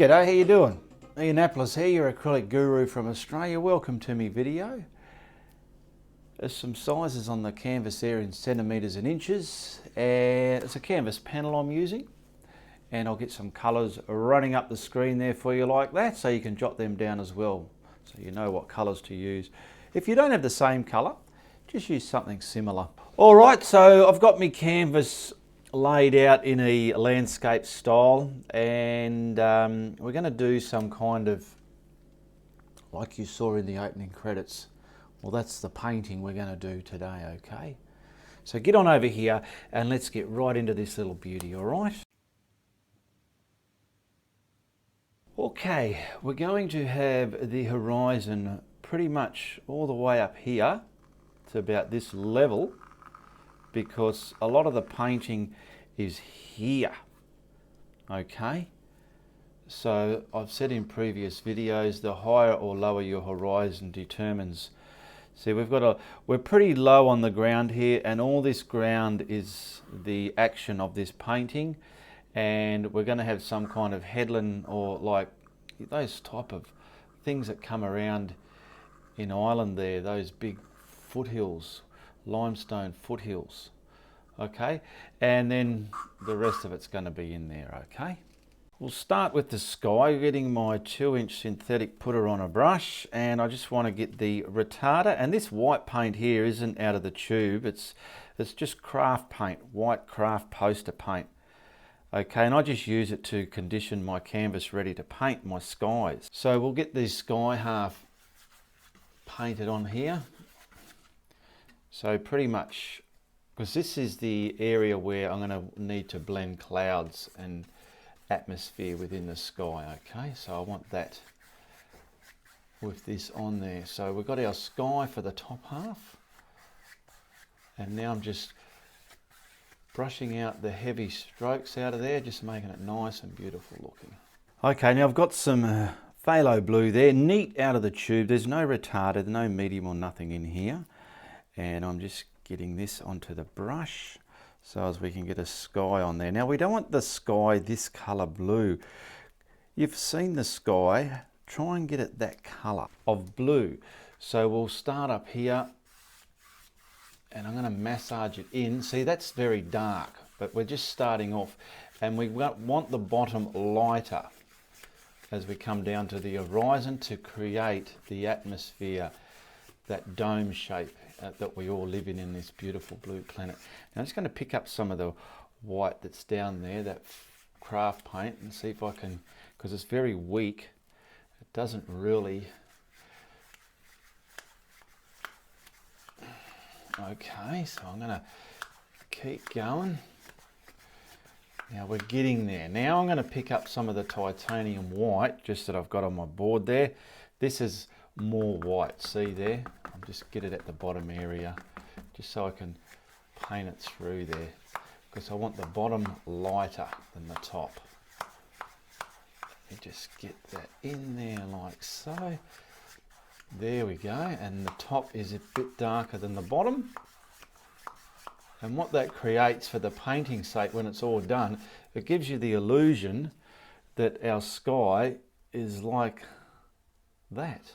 G'day, how you doing? Ianapolis here, your acrylic guru from Australia. Welcome to me video. There's some sizes on the canvas there in centimetres and inches, and it's a canvas panel I'm using, and I'll get some colours running up the screen there for you like that, so you can jot them down as well, so you know what colours to use. If you don't have the same colour, just use something similar. Alright, so I've got my canvas laid out in a landscape style, and we're going to do some kind of, like you saw in the opening credits, well, that's the painting we're going to do today, okay? So get on over here and let's get right into this little beauty, alright? Okay, we're going to have the horizon pretty much all the way up here to about this level, because a lot of the painting is here, okay? So I've said in previous videos, the higher or lower your horizon determines. See, we're pretty low on the ground here, and all this ground is the action of this painting, and we're going to have some kind of headland, or like those type of things that come around in Ireland there, those big foothills, limestone foothills, okay? And then the rest of it's going to be in there, okay? We'll start with the sky, getting my 2-inch synthetic putter on a brush, and I just want to get the retarder, and this white paint here isn't out of the tube, it's just craft paint, white craft poster paint, okay? And I just use it to condition my canvas ready to paint my skies. So we'll get the sky half painted on here. So pretty much, because this is the area where I'm going to need to blend clouds and atmosphere within the sky, okay? So I want that with this on there. So we've got our sky for the top half, and now I'm just brushing out the heavy strokes out of there, just making it nice and beautiful looking. Okay, now I've got some phthalo blue there, neat out of the tube. There's no retarder, no medium or nothing in here. And I'm just getting this onto the brush so as we can get a sky on there. Now we don't want the sky this colour blue. You've seen the sky, try and get it that colour of blue. So we'll start up here, and I'm going to massage it in. See, that's very dark, but we're just starting off, and we want the bottom lighter as we come down to the horizon to create the atmosphere, that dome shape that we all live in this beautiful blue planet. Now I'm just going to pick up some of the white that's down there, that craft paint, and see if I can, because it's very weak, it doesn't really. Okay, so I'm going to keep going. Now we're getting there. Now I'm going to pick up some of the titanium white, just that I've got on my board there. This is more white, see there? I'll just get it at the bottom area, just so I can paint it through there, because I want the bottom lighter than the top. Let me just get that in there like so. There we go, and the top is a bit darker than the bottom. And what that creates for the painting's sake, when it's all done, it gives you the illusion that our sky is like that,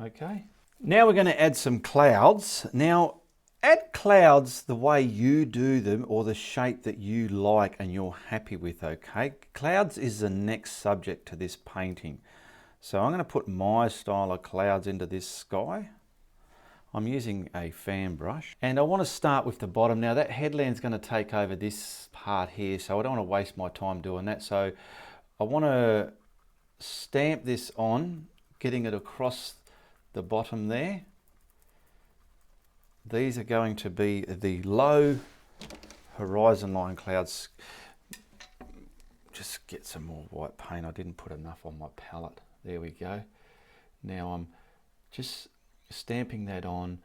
okay? Now we're going to add some clouds. Now, add clouds the way you do them, or the shape that you like and you're happy with, okay? Clouds is the next subject to this painting. So I'm going to put my style of clouds into this sky. I'm using a fan brush, and I want to start with the bottom. Now that headland's going to take over this part here, so I don't want to waste my time doing that. So I want to stamp this on, getting it across the bottom there. These are going to be the low horizon line clouds. Just get some more white paint. I didn't put enough on my palette. There we go. Now I'm just stamping that on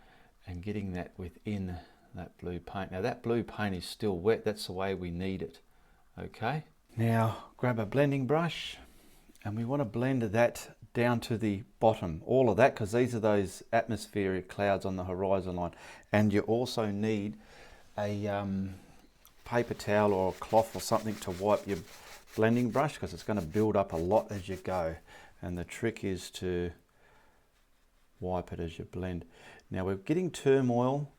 and getting that within that blue paint. Now that blue paint is still wet. That's the way we need it. Okay. Now grab a blending brush, and we want to blend that down to the bottom, all of that, because these are those atmospheric clouds on the horizon line. And you also need a paper towel or a cloth or something to wipe your blending brush because it's going to build up a lot as you go, and the trick is to wipe it as you blend. Now we're getting turmoil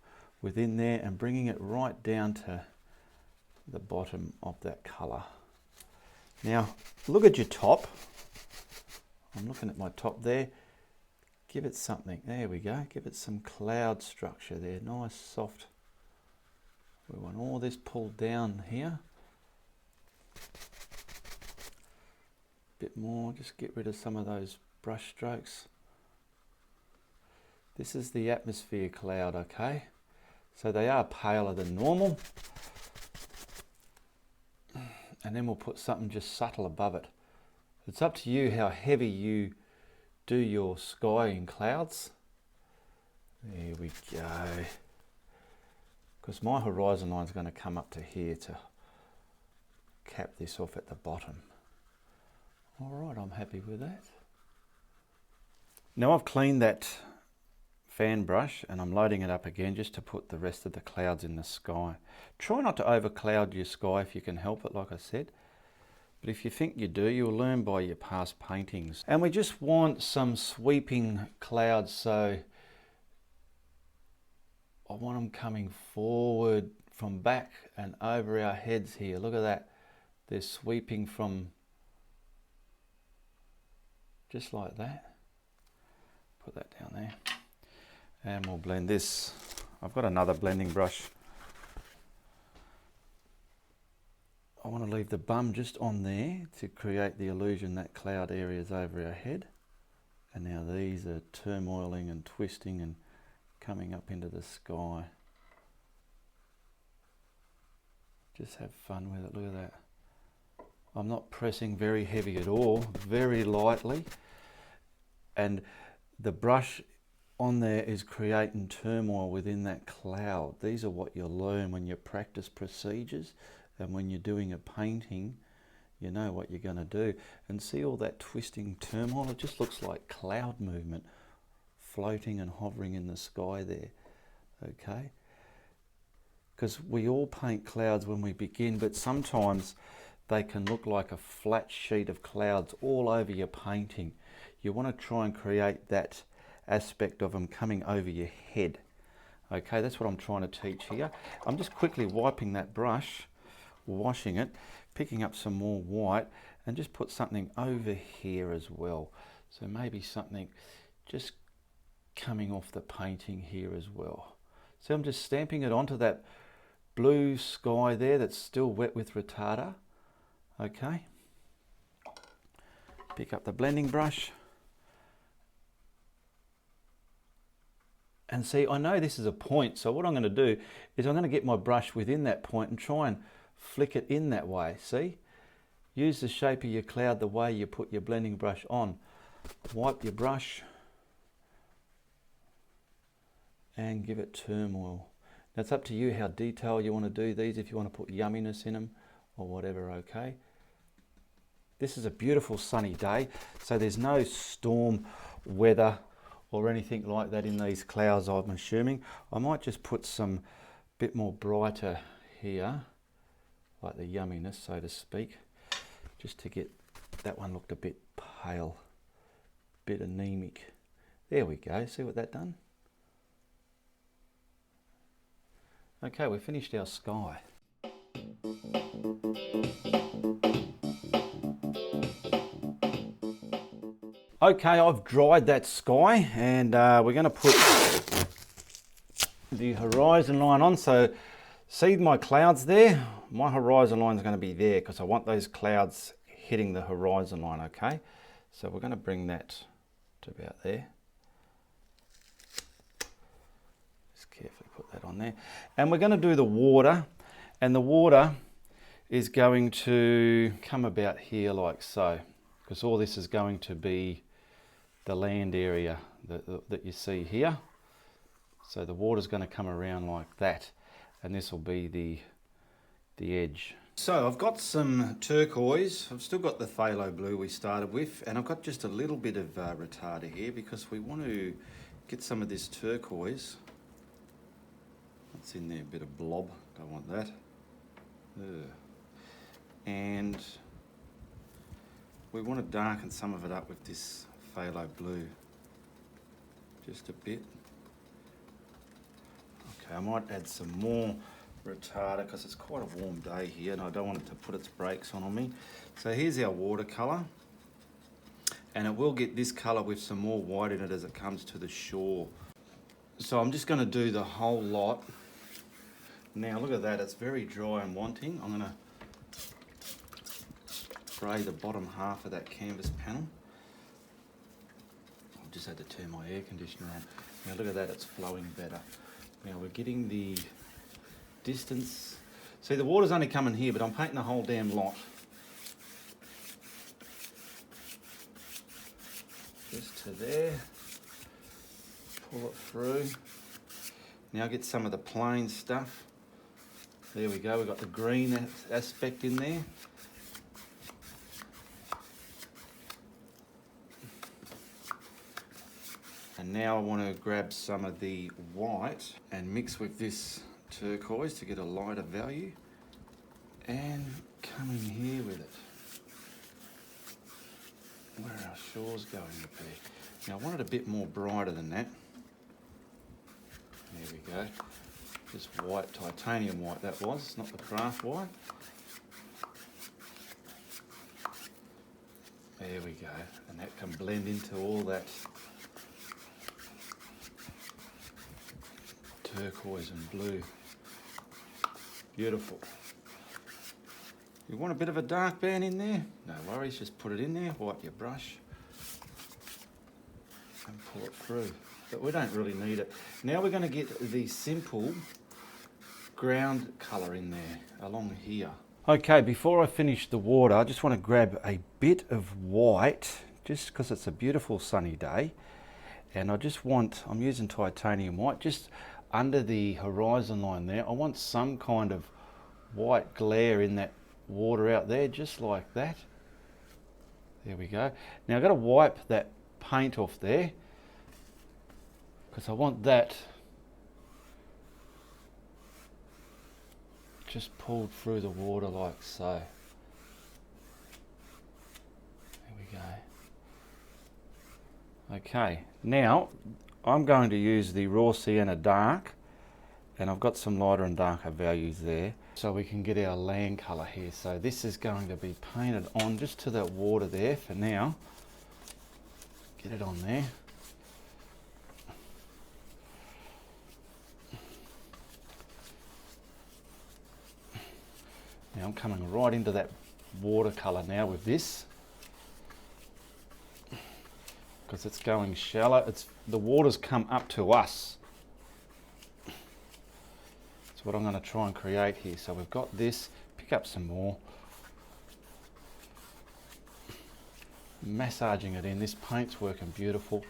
within there and bringing it right down to the bottom of that colour. Now look at your top. I'm looking at my top there. Give it something. There we go. Give it some cloud structure there. Nice, soft. We want all this pulled down here. Bit more. Just get rid of some of those brush strokes. This is the atmosphere cloud, okay? So they are paler than normal. And then we'll put something just subtle above it. It's up to you how heavy you do your sky in clouds. There we go. Because my horizon line is going to come up to here to cap this off at the bottom. All right, I'm happy with that. Now I've cleaned that fan brush and I'm loading it up again just to put the rest of the clouds in the sky. Try not to overcloud your sky if you can help it, like I said. But if you think you do, you'll learn by your past paintings. And we just want some sweeping clouds, so I want them coming forward from back and over our heads here. Look at that. They're sweeping from just like that. Put that down there. And we'll blend this. I've got another blending brush. I want to leave the bum just on there to create the illusion that cloud area is over our head. And now these are turmoiling and twisting and coming up into the sky. Just have fun with it, look at that. I'm not pressing very heavy at all, very lightly. And the brush on there is creating turmoil within that cloud. These are what you'll learn when you practice procedures. And when you're doing a painting, you know what you're going to do. And see all that twisting turmoil? It just looks like cloud movement floating and hovering in the sky there. Okay? Because we all paint clouds when we begin, but sometimes they can look like a flat sheet of clouds all over your painting. You want to try and create that aspect of them coming over your head. Okay, that's what I'm trying to teach here. I'm just quickly wiping that brush, washing it, picking up some more white, and just put something over here as well. So maybe something just coming off the painting here as well. So I'm just stamping it onto that blue sky there that's still wet with retarder. Okay. Pick up the blending brush. And see, I know this is a point, so what I'm going to do is I'm going to get my brush within that point and try and flick it in that way, see? Use the shape of your cloud the way you put your blending brush on. Wipe your brush and give it turmoil. Now it's up to you how detailed you want to do these, if you want to put yumminess in them or whatever, okay? This is a beautiful sunny day, so there's no storm weather or anything like that in these clouds, I'm assuming. I might just put some bit more brighter here, like the yumminess, so to speak, just to get that one looked a bit pale, bit anemic. There we go, see what that done? Okay, we've finished our sky. Okay, I've dried that sky, and we're going to put the horizon line on. So see my clouds there? My horizon line is going to be there because I want those clouds hitting the horizon line, okay? So we're going to bring that to about there. Just carefully put that on there. And we're going to do the water, and the water is going to come about here like so, because all this is going to be the land area that you see here. So the water's going to come around like that, and this will be the edge. So I've got some turquoise. I've still got the phthalo blue we started with, and I've got just a little bit of retarder here because we want to get some of this turquoise. What's in there? A bit of blob. Don't want that. Ugh. And we want to darken some of it up with this phthalo blue. Just a bit. Okay, I might add some more retarder because it's quite a warm day here and I don't want it to put its brakes on me. So here's our watercolour, and it will get this colour with some more white in it as it comes to the shore. So I'm just going to do the whole lot. Now look at that, it's very dry and wanting. I'm going to spray the bottom half of that canvas panel. I've just had to turn my air conditioner on. Now look at that, it's flowing better. Now we're getting the distance. See, the water's only coming here, but I'm painting the whole damn lot. Just to there. Pull it through. Now get some of the plain stuff. There we go, we've got the green aspect in there. And now I want to grab some of the white and mix with this turquoise to get a lighter value. And come in here with it. Where are our shores going to be? Now I want it a bit more brighter than that. There we go. Just white, titanium white that was, not the craft white. There we go. And that can blend into all that turquoise and blue. Beautiful. You want a bit of a dark band in there? No worries, just put it in there, wipe your brush and pull it through. But we don't really need it. Now we're going to get the simple ground colour in there along here. Okay, before I finish the water, I just want to grab a bit of white just because it's a beautiful sunny day. And I'm using titanium white just under the horizon line there. I want some kind of white glare in that water out there, just like that. There we go. Now I've got to wipe that paint off there because I want that just pulled through the water like so. There we go. Okay, now I'm going to use the raw sienna dark, and I've got some lighter and darker values there so we can get our land colour here. So this is going to be painted on just to that water there for now. Get it on there. Now I'm coming right into that watercolour now with this because it's going shallow. The water's come up to us. That's what I'm going to try and create here. So we've got this, pick up some more. Massaging it in. This paint's working beautiful.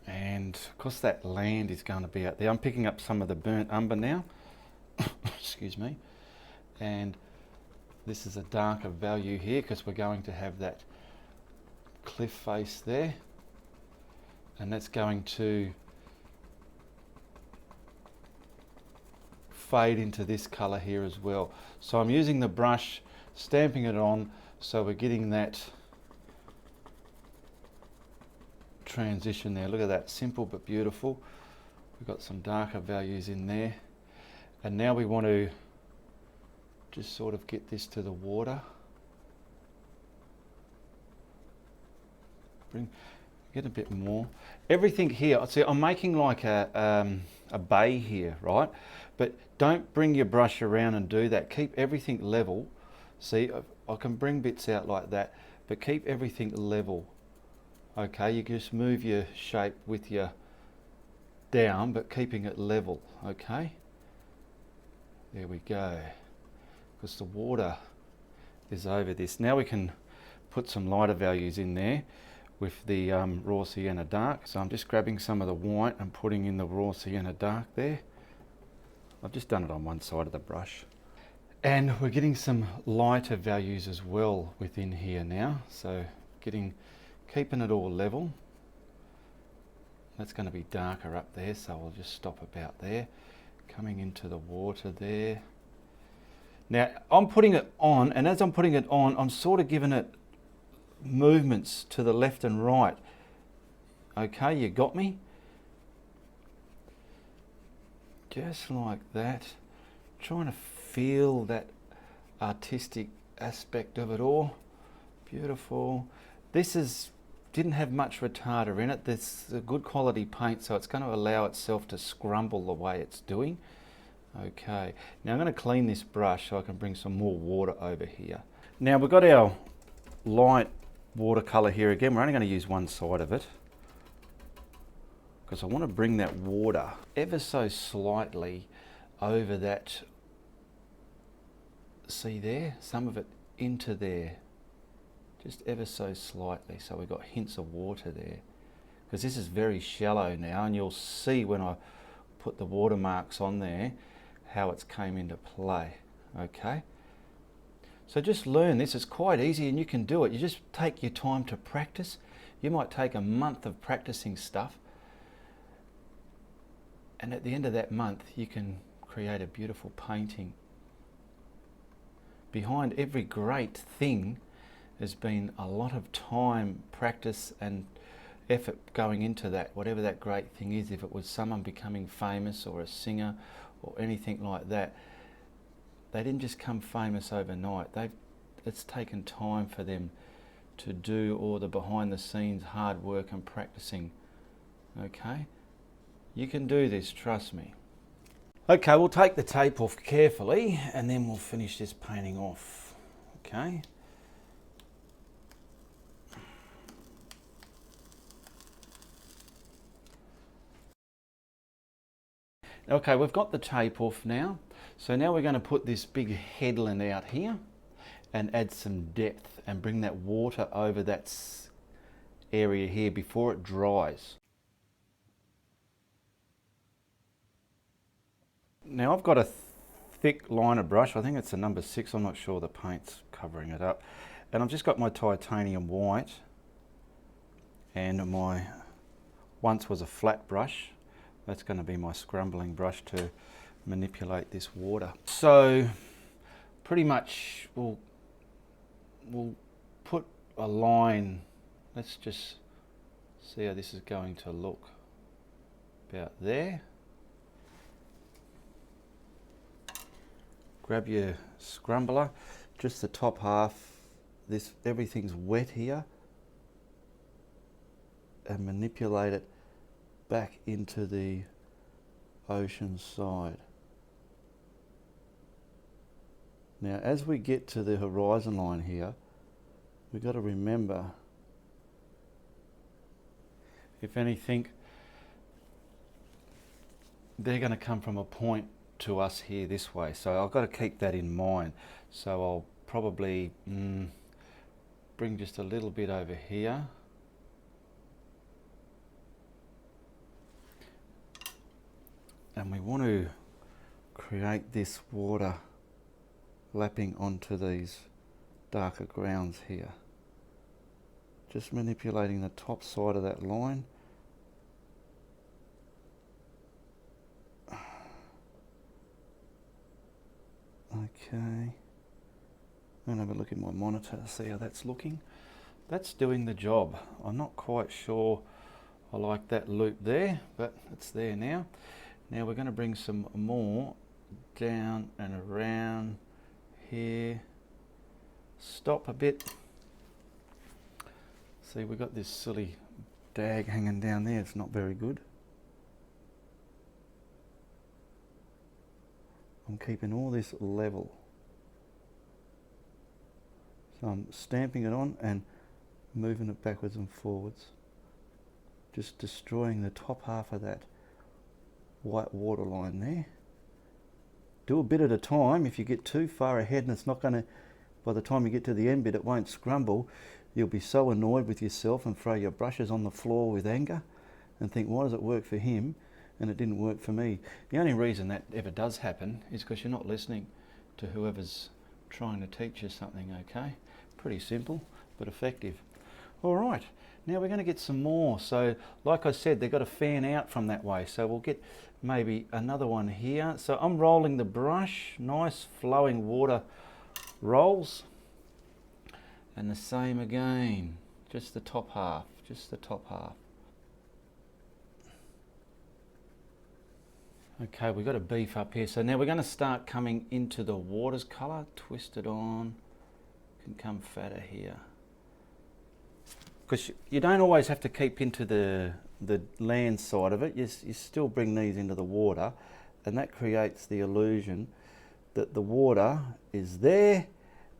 And of course that land is going to be out there. I'm picking up some of the burnt umber now. Excuse me. And this is a darker value here because we're going to have that cliff face there. And that's going to fade into this colour here as well. So I'm using the brush, stamping it on, so we're getting that transition there. Look at that, simple but beautiful. We've got some darker values in there. And now we want to just sort of get this to the water. Get a bit more. Everything here, see, I'm making like a bay here, right? But don't bring your brush around and do that. Keep everything level. See, I can bring bits out like that, but keep everything level. Okay, you just move your shape with your down, but keeping it level, okay? There we go. Because the water is over this. Now we can put some lighter values in there with the raw sienna dark. So I'm just grabbing some of the white and putting in the raw sienna dark there. I've just done it on one side of the brush. And we're getting some lighter values as well within here now. So keeping it all level. That's going to be darker up there, so I'll just stop about there. Coming into the water there. Now I'm putting it on, and as I'm putting it on, I'm sort of giving it movements to the left and right. Okay, you got me? Just like that. Trying to feel that artistic aspect of it all. Beautiful. This didn't have much retarder in it. This is a good quality paint, so it's going to allow itself to scrumble the way it's doing. Okay, now I'm going to clean this brush so I can bring some more water over here. Now we've got our light watercolour here again. We're only going to use one side of it because I want to bring that water ever so slightly over that, see there, some of it into there, just ever so slightly, so we've got hints of water there, because this is very shallow now, and you'll see when I put the watermarks on there how it's came into play. Okay, so just learn this. It's quite easy and you can do it. You just take your time to practice. You might take a month of practicing stuff, and at the end of that month you can create a beautiful painting. Behind every great thing there's been a lot of time, practice and effort going into that, whatever that great thing is. If it was someone becoming famous or a singer or anything like that, they didn't just come famous overnight. It's taken time for them to do all the behind the scenes hard work and practicing. Okay, you can do this, trust me. Okay, we'll take the tape off carefully and then we'll finish this painting off. Okay. Okay, we've got the tape off now. So now we're going to put this big headland out here and add some depth and bring that water over that area here before it dries. Now I've got a thick liner brush. I think it's a number 6. I'm not sure, the paint's covering it up. And I've just got my titanium white and my once was a flat brush. That's going to be my scrumbling brush to manipulate this water. So pretty much we'll put a line. Let's just see how this is going to look. About there. Grab your scrumbler, just the top half. This, everything's wet here, and manipulate it back into the ocean side. Now as we get to the horizon line here, we've got to remember, if anything, they're going to come from a point to us here this way, so I've got to keep that in mind. So I'll probably bring just a little bit over here. And we want to create this water lapping onto these darker grounds here. Just manipulating the top side of that line. Okay. I'm going to have a look at my monitor to see how that's looking. That's doing the job. I'm not quite sure I like that loop there, but it's there now. Now we're going to bring some more down and around here. Stop a bit. See, we've got this silly dag hanging down there. It's not very good. I'm keeping all this level. So I'm stamping it on and moving it backwards and forwards. Just destroying the top half of that white water line there. Do a bit at a time. If you get too far ahead and it's not going to, by the time you get to the end bit it won't scrumble, you'll be so annoyed with yourself and throw your brushes on the floor with anger and think, why does it work for him and it didn't work for me? The only reason that ever does happen is because you're not listening to whoever's trying to teach you something. Okay, pretty simple but effective. All right, now we're going to get some more. So like I said, they've got to fan out from that way. So we'll get maybe another one here. So I'm rolling the brush, nice flowing water rolls. And the same again, just the top half, just the top half. Okay, we've got a beef up here. So now we're going to start coming into the water's colour, twist it on, can come fatter here. Because you don't always have to keep into the land side of it, you still bring these into the water, and that creates the illusion that the water is there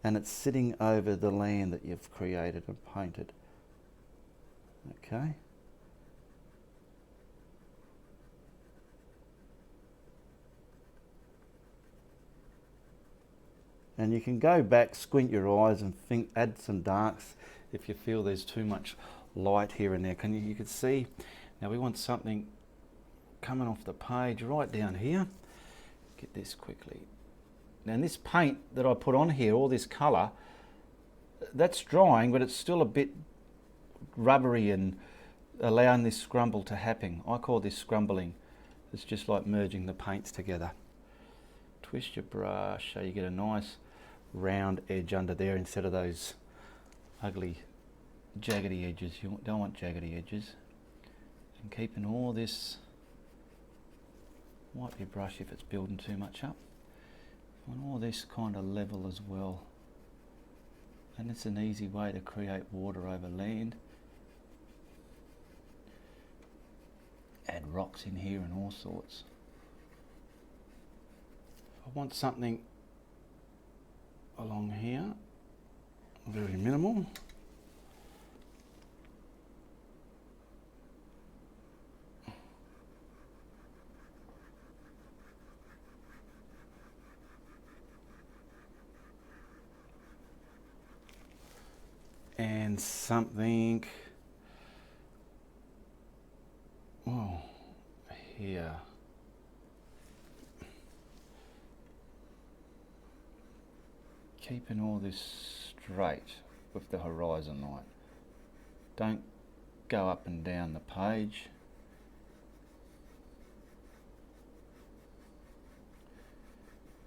and it's sitting over the land that you've created and painted. Okay. And you can go back, squint your eyes and think, add some darks if you feel there's too much light here and there. You can see, now we want something coming off the page right down here. Get this quickly. Now this paint that I put on here, all this colour, that's drying, but it's still a bit rubbery and allowing this scrumble to happen. I call this scrumbling. It's just like merging the paints together. Twist your brush so you get a nice round edge under there instead of those ugly jaggedy edges. You don't want jaggedy edges. And keeping all this, wipe your brush if it's building too much up. You want all this kind of level as well. And it's an easy way to create water over land. Add rocks in here and all sorts. I want something along here, very minimal. And something, oh, here. Keeping all this straight with the horizon light. Don't go up and down the page.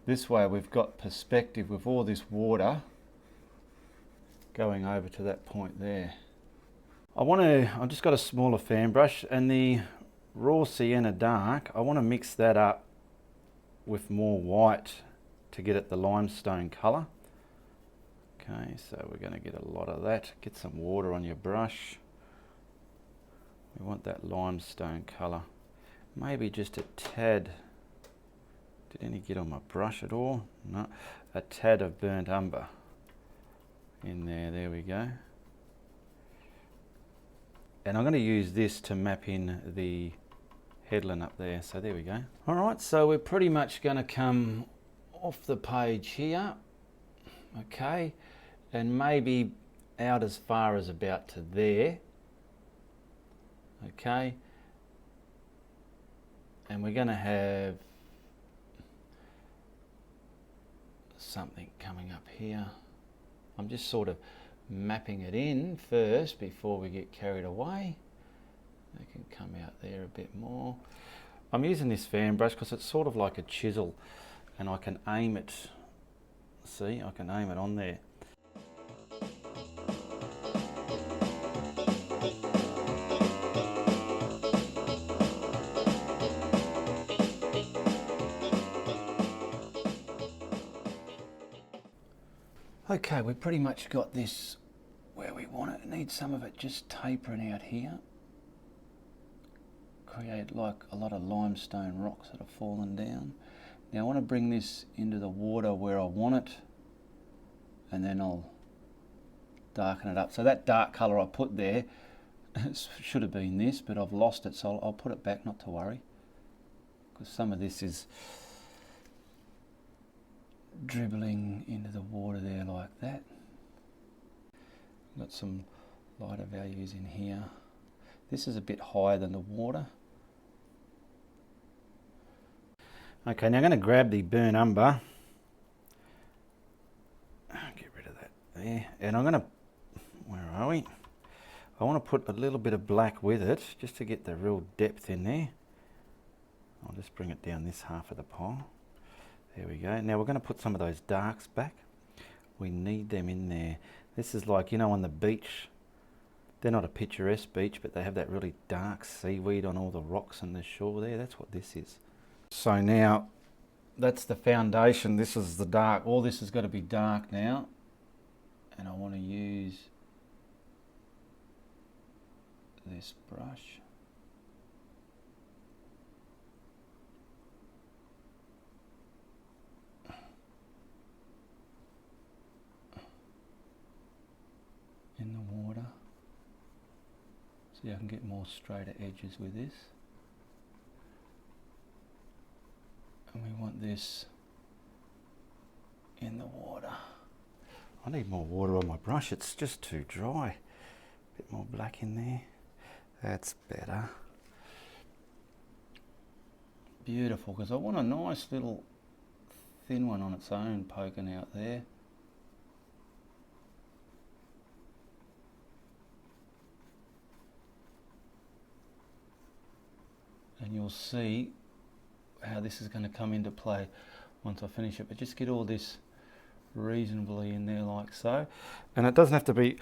This way we've got perspective with all this water going over to that point there. I've just got a smaller fan brush, and the raw sienna dark, I want to mix that up with more white to get it the limestone colour. Okay, so we're going to get a lot of that. Get some water on your brush. We want that limestone colour. Maybe just a tad. Did any get on my brush at all? No. A tad of burnt umber in there. There we go. And I'm going to use this to map in the headland up there. So there we go. All right, so we're pretty much going to come off the page here. Okay, and maybe out as far as about to there. Okay, and we're going to have something coming up here. I'm just sort of mapping it in first before we get carried away. They can come out there a bit more. I'm using this fan brush because it's sort of like a chisel, and I can aim it. See, I can aim it on there. Okay, we've pretty much got this where we want it. It needs some of it just tapering out here. Create like a lot of limestone rocks that have fallen down. Now I want to bring this into the water where I want it, and then I'll darken it up. So that dark colour I put there should have been this, but I've lost it, so I'll put it back, not to worry, because some of this is dribbling into the water there like that. Got some lighter values in here. This is a bit higher than the water. Okay, now I'm going to grab the burnt umber, get rid of that there, and I'm going to, where are we? I want to put a little bit of black with it just to get the real depth in there. I'll just bring it down this half of the pile. There we go. Now we're going to put some of those darks back. We need them in there. This is like, you know, on the beach. They're not a picturesque beach, but they have that really dark seaweed on all the rocks and the shore there. That's what this is. So now, that's the foundation. This is the dark. All this has got to be dark now. And I want to use this brush. In the water. See, I can get more straighter edges with this. And we want this in the water. I need more water on my brush, it's just too dry. A bit more black in there. That's better. Beautiful, because I want a nice little thin one on its own poking out there. And you'll see how this is going to come into play once I finish it. But just get all this reasonably in there like so. And it doesn't have to be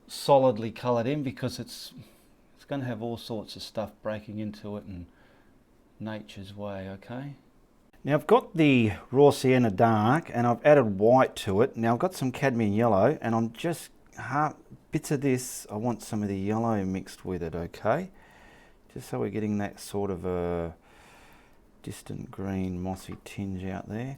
solidly coloured in because it's going to have all sorts of stuff breaking into it in nature's way, okay? Now I've got the raw sienna dark and I've added white to it. Now I've got some cadmium yellow and I'm just bits of this, I want some of the yellow mixed with it, okay? Just so we're getting that sort of a distant green mossy tinge out there.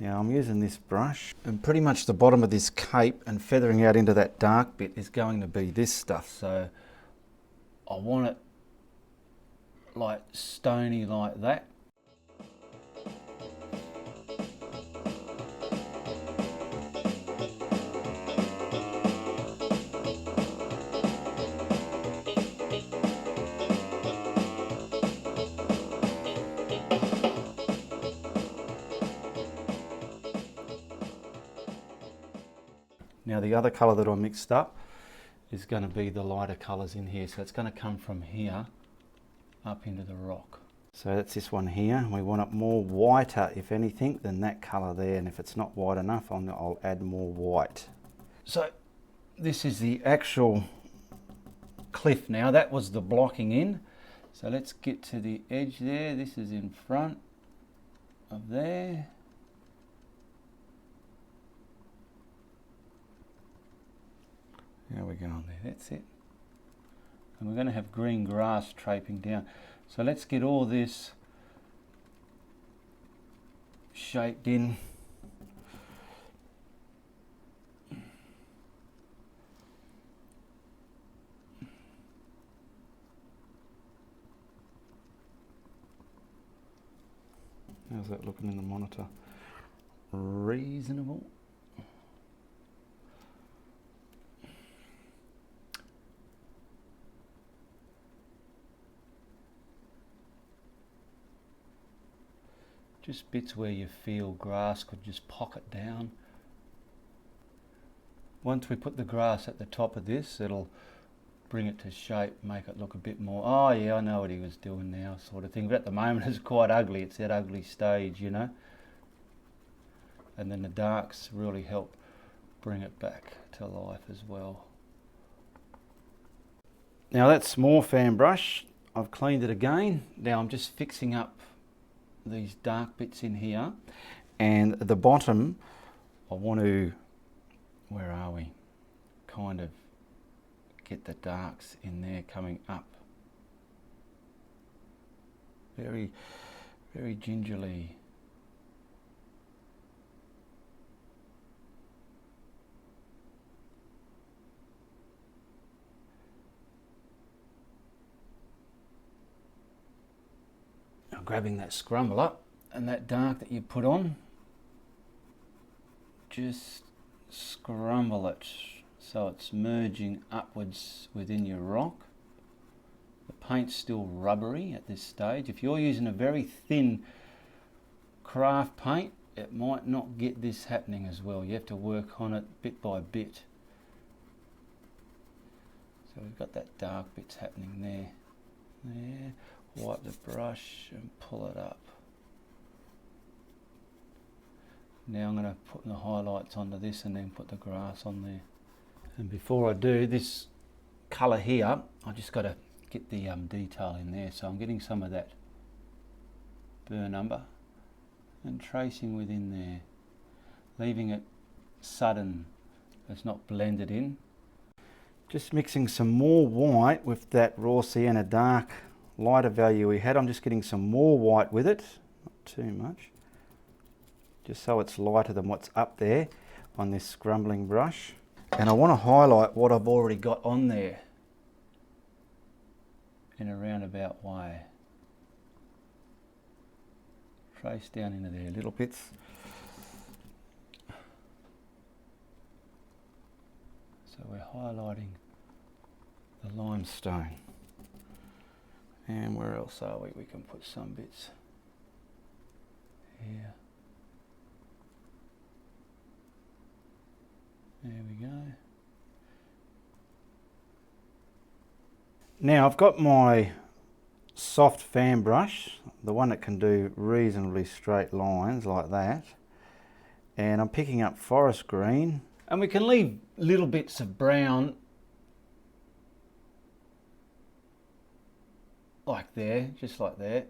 Now I'm using this brush and pretty much the bottom of this cape and feathering out into that dark bit is going to be this stuff. So I want it like stony like that. Now the other colour that I mixed up is going to be the lighter colours in here. So it's going to come from here up into the rock. So that's this one here. We want it more whiter, if anything, than that colour there. And if it's not white enough, I'll add more white. So this is the actual cliff now. That was the blocking in. So let's get to the edge there. This is in front of there. There we go on there, that's it. And we're going to have green grass traipsing down. So let's get all this shaped in. How's that looking in the monitor? Reasonable. Just bits where you feel grass could just pocket down. Once we put the grass at the top of this, it'll bring it to shape, make it look a bit more, oh yeah, I know what he was doing now, sort of thing. But at the moment it's quite ugly, it's that ugly stage, you know. And then the darks really help bring it back to life as well. Now that small fan brush, I've cleaned it again. Now I'm just fixing up these dark bits in here, and at the bottom I want to, where are we, kind of get the darks in there coming up very, very gingerly. Grabbing that scrumble up and that dark that you put on, just scrumble it so it's merging upwards within your rock. The paint's still rubbery at this stage. If you're using a very thin craft paint, it might not get this happening as well. You have to work on it bit by bit. So we've got that dark bits happening there. There, wipe the brush and pull it up. Now I'm going to put the highlights onto this and then put the grass on there. And before I do this colour here, I just got to get the detail in there. So I'm getting some of that burn umber and tracing within there, leaving it sudden, it's not blended in. Just mixing some more white with that raw sienna dark lighter value we had. I'm just getting some more white with it, not too much, just so it's lighter than what's up there on this scrumbling brush. And I want to highlight what I've already got on there in a roundabout way. Trace down into there little bits. So we're highlighting the limestone. And where else are we? We can put some bits here. There we go. Now I've got my soft fan brush, the one that can do reasonably straight lines like that. And I'm picking up forest green. And we can leave little bits of brown like there, just like that.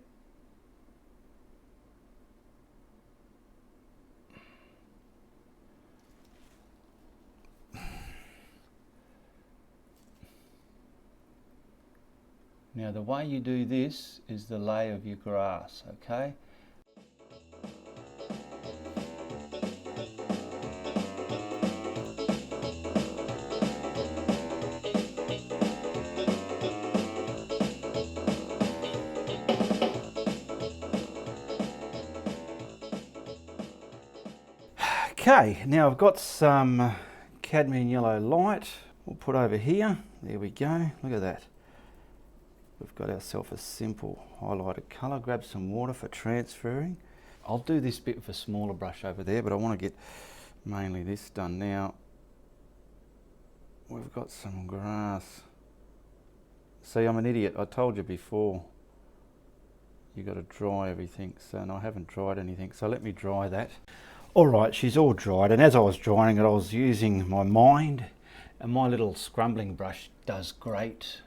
Now the way you do this is the lay of your grass, okay? Okay, now I've got some cadmium yellow light. We'll put over here. There we go. Look at that. We've got ourselves a simple highlighted colour. Grab some water for transferring. I'll do this bit with a smaller brush over there, but I want to get mainly this done now. We've got some grass. See, I'm an idiot. I told you before. You've got to dry everything, and I haven't dried anything, so let me dry that. Alright, she's all dried, and as I was drying it I was using my mind, and my little scrumbling brush does great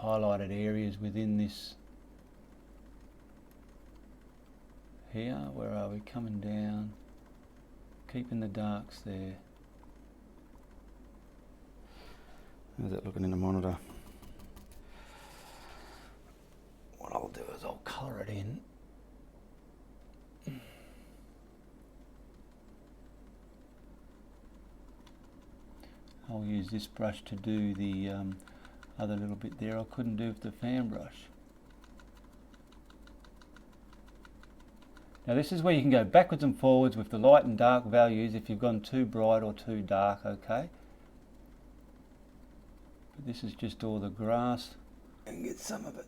highlighted areas within this here. Where are we? Coming down, keeping the darks there. How's that looking in the monitor? What I'll do is I'll colour it in. I'll use this brush to do the other little bit there I couldn't do with the fan brush. Now this is where you can go backwards and forwards with the light and dark values if you've gone too bright or too dark, okay? But this is just all the grass, and get some of it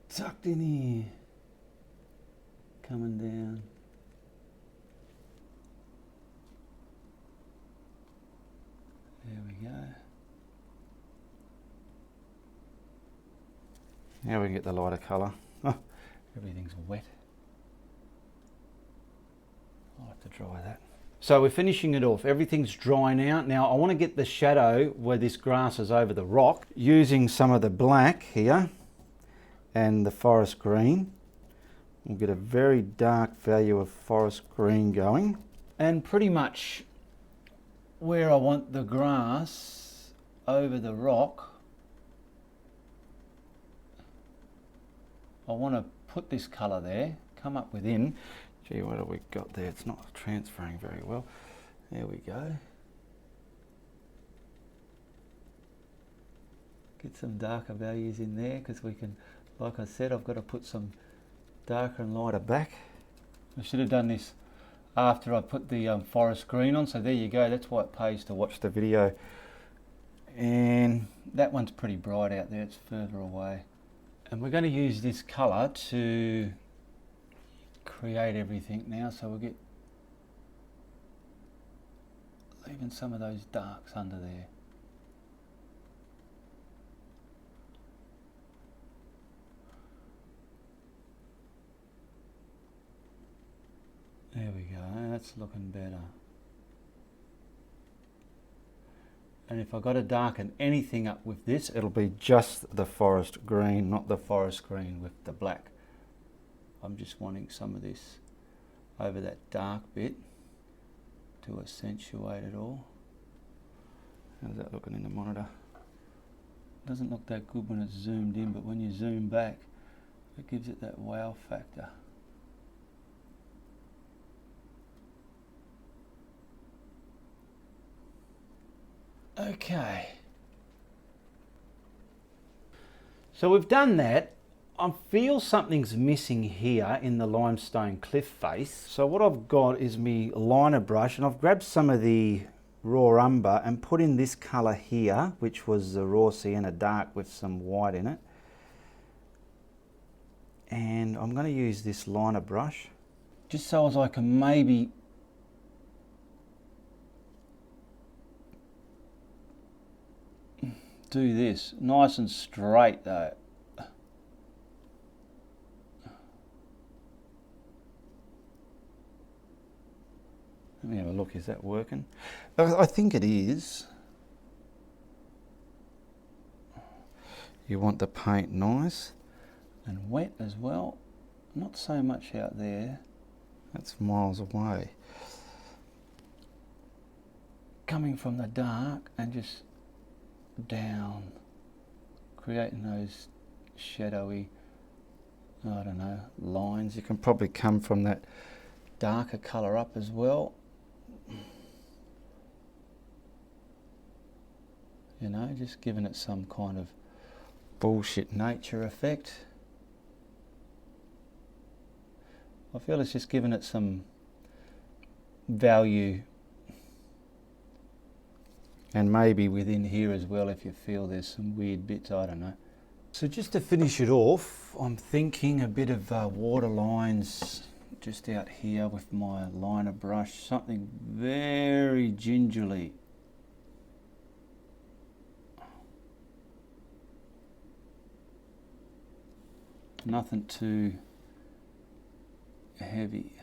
tucked in here, coming down. There we go. Now we can get the lighter colour. Oh, everything's wet. I'll have to dry that. So we're finishing it off. Everything's dry now. Now I want to get the shadow where this grass is over the rock using some of the black here and the forest green. We'll get a very dark value of forest green going. And pretty much where I want the grass over the rock, I want to put this colour there, come up within. Gee, what have we got there? It's not transferring very well. There we go. Get some darker values in there because we can, like I said, I've got to put some darker and lighter back. I should have done this after I put the forest green on, so there you go. That's why it pays to watch the video. And that one's pretty bright out there, it's further away. And we're going to use this colour to create everything now, so we'll get Even some of those darks under there. There we go, that's looking better. And if I've got to darken anything up with this, it'll be just the forest green, not the forest green with the black. I'm just wanting some of this over that dark bit to accentuate it all. How's that looking in the monitor? Doesn't look that good when it's zoomed in, but when you zoom back, it gives it that wow factor. Okay, so we've done that. I feel something's missing here in the limestone cliff face. So what I've got is my liner brush, and I've grabbed some of the raw umber and put in this colour here, which was the raw sienna dark with some white in it. And I'm going to use this liner brush just so as I can maybe do this nice and straight though. Let me have a look, is that working? I think it is. You want the paint nice and wet as well. Not so much out there. That's miles away. Coming from the dark and just down, creating those shadowy, I don't know, lines. You can probably come from that darker colour up as well. You know, just giving it some kind of bullshit nature effect. I feel it's just giving it some value. And maybe within here as well, if you feel there's some weird bits, I don't know. So just to finish it off, I'm thinking a bit of water lines just out here with my liner brush, something very gingerly. Nothing too heavy.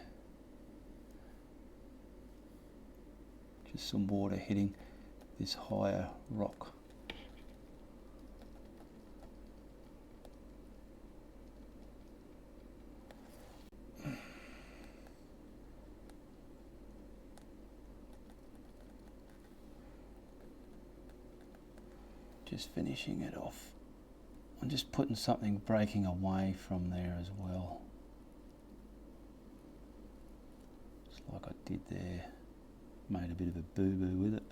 Just some water hitting this higher rock. Just finishing it off. I'm just putting something breaking away from there as well. Just like I did there. Made a bit of a boo-boo with it.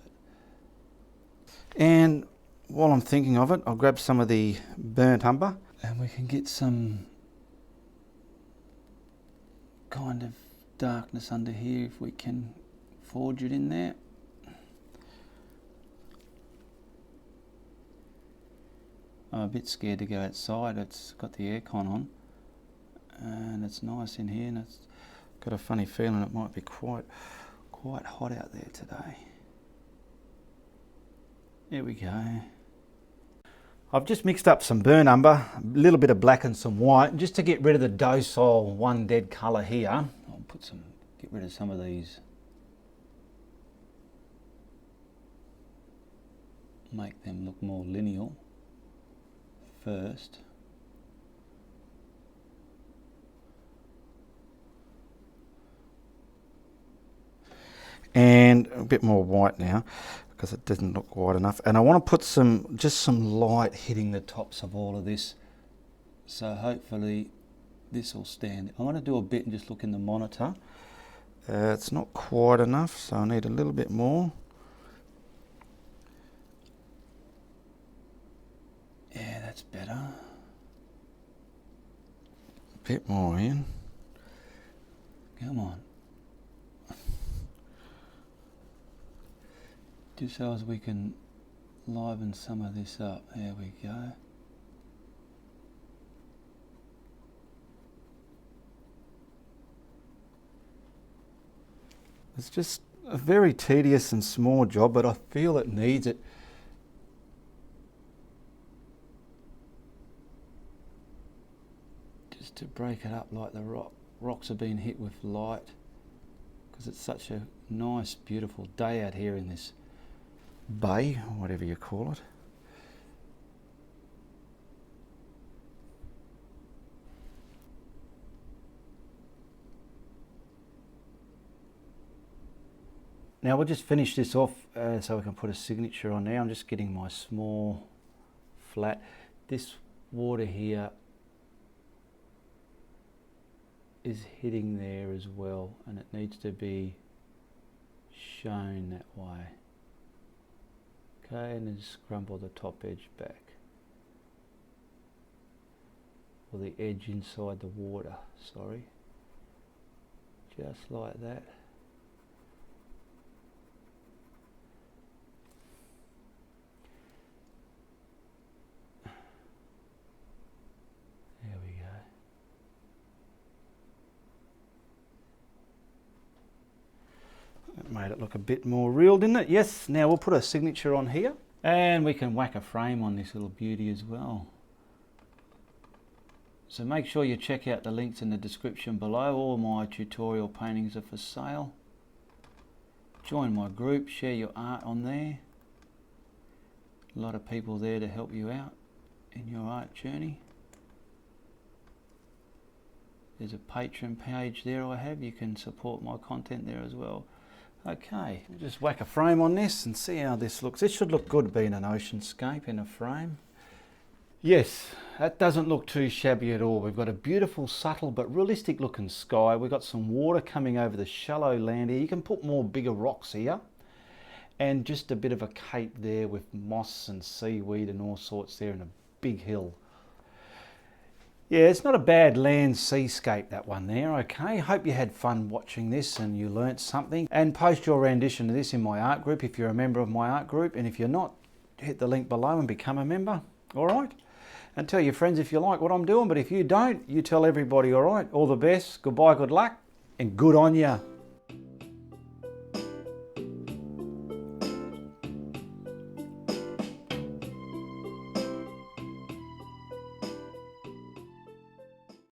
And while I'm thinking of it, I'll grab some of the burnt umber and we can get some kind of darkness under here if we can forge it in there. I'm a bit scared to go outside. It's got the aircon on and it's nice in here, and it's got a funny feeling it might be quite hot out there today. There we go. I've just mixed up some burnt umber, a little bit of black and some white, just to get rid of the docile one dead colour here. I'll get rid of some of these. Make them look more lineal first. And a bit more white now, because it didn't look white enough. And I want to put just some light hitting the tops of all of this. So hopefully this will stand. I want to do a bit and just look in the monitor. It's not quite enough, so I need a little bit more. Yeah, that's better. A bit more in. Come on. Just so as we can liven some of this up. There we go. It's just a very tedious and small job, but I feel it needs it. Just to break it up like the rocks are being hit with light, because it's such a nice, beautiful day out here in this bay, or whatever you call it. Now we'll just finish this off so we can put a signature on there. I'm just getting my small flat. This water here is hitting there as well, and it needs to be shown that way. Okay, and then just crumble the top edge back, or the edge inside the water, sorry. Just like that. There we go. That made it look a bit more real, didn't it? Yes, now we'll put a signature on here, and we can whack a frame on this little beauty as well. So make sure you check out the links in the description below. All my tutorial paintings are for sale. Join my group, share your art on there. A lot of people there to help you out in your art journey. There's a Patreon page there I have. You can support my content there as well. Okay, we'll just whack a frame on this and see how this looks. This should look good being an oceanscape in a frame. Yes, that doesn't look too shabby at all. We've got a beautiful, subtle but realistic looking sky. We've got some water coming over the shallow land here. You can put more bigger rocks here. And just a bit of a cape there with moss and seaweed and all sorts there, and a big hill. Yeah, it's not a bad land seascape, that one there, okay? Hope you had fun watching this and you learnt something. And post your rendition of this in my art group if you're a member of my art group. And if you're not, hit the link below and become a member, all right? And tell your friends if you like what I'm doing, but if you don't, you tell everybody, all right? All the best, goodbye, good luck, and good on ya.